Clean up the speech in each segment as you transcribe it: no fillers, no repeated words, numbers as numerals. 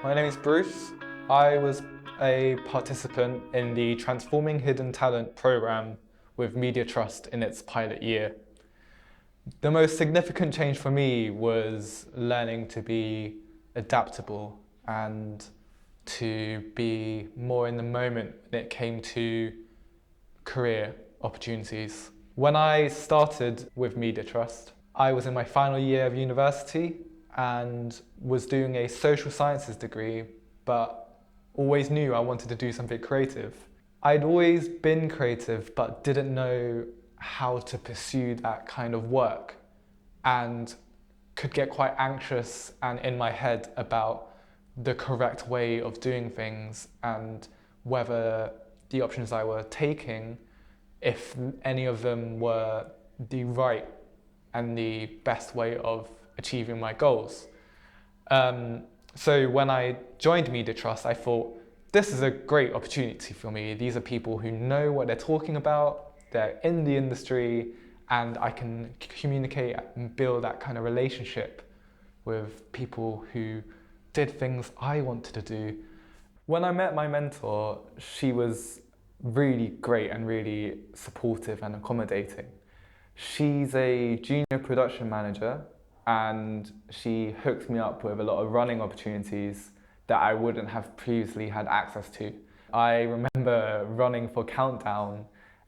My name is Bruce. I was a participant in the Transforming Hidden Talent program with Media Trust in its pilot year. The most significant change for me was learning to be adaptable and to be more in the moment when it came to career opportunities. When I started with Media Trust, I was in my final year of university and was doing a social sciences degree, but always knew I wanted to do something creative. I'd always been creative, but didn't know how to pursue that kind of work, and could get quite anxious and in my head about the correct way of doing things and whether the options I were taking, if any of them were the right and the best way of achieving my goals. So when I joined Media Trust, I thought, this is a great opportunity for me. These are people who know what they're talking about, they're in the industry, and I can communicate and build that kind of relationship with people who did things I wanted to do. When I met my mentor, she was really great and really supportive and accommodating. She's a junior production manager, and she hooked me up with a lot of running opportunities that I wouldn't have previously had access to. I remember running for Countdown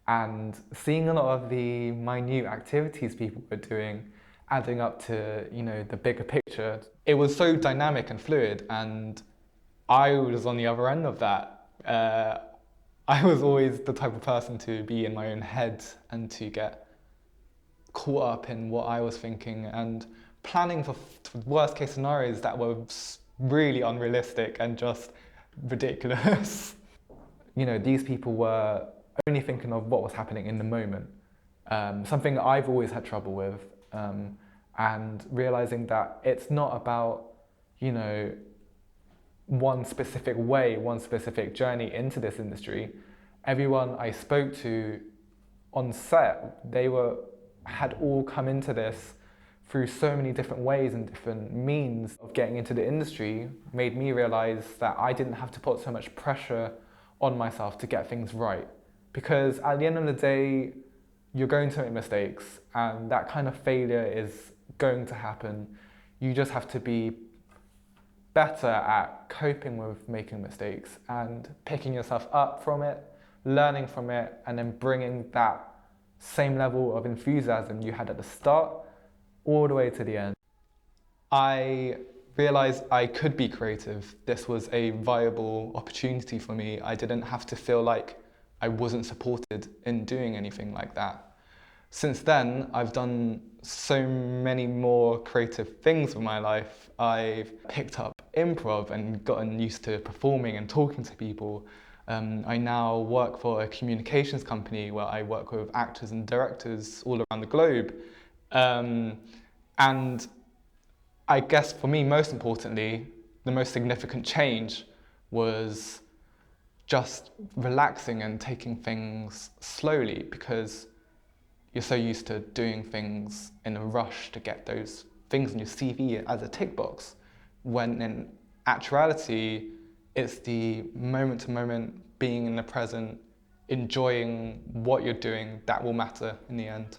and seeing a lot of the minute activities people were doing adding up to, the bigger picture. It was so dynamic and fluid, and I was on the other end of that. I was always the type of person to be in my own head and to get caught up in what I was thinking and planning for worst case scenarios that were really unrealistic and just ridiculous. These people were only thinking of what was happening in the moment. Something that I've always had trouble with, and realizing that it's not about, one specific way, one specific journey into this industry. Everyone I spoke to on set, had all come into this through so many different ways and different means of getting into the industry, made me realize that I didn't have to put so much pressure on myself to get things right. Because at the end of the day, you're going to make mistakes, and that kind of failure is going to happen. You just have to be better at coping with making mistakes and picking yourself up from it, learning from it, and then bringing that same level of enthusiasm you had at the start all the way to the end. I realized I could be creative. This was a viable opportunity for me. I didn't have to feel like I wasn't supported in doing anything like that. Since then, I've done so many more creative things with my life. I've picked up improv and gotten used to performing and talking to people. I now work for a communications company where I work with actors and directors all around the globe. And I guess for me, most importantly, the most significant change was just relaxing and taking things slowly, because you're so used to doing things in a rush to get those things on your CV as a tick box, when in actuality, it's the moment to moment, being in the present, enjoying what you're doing, that will matter in the end.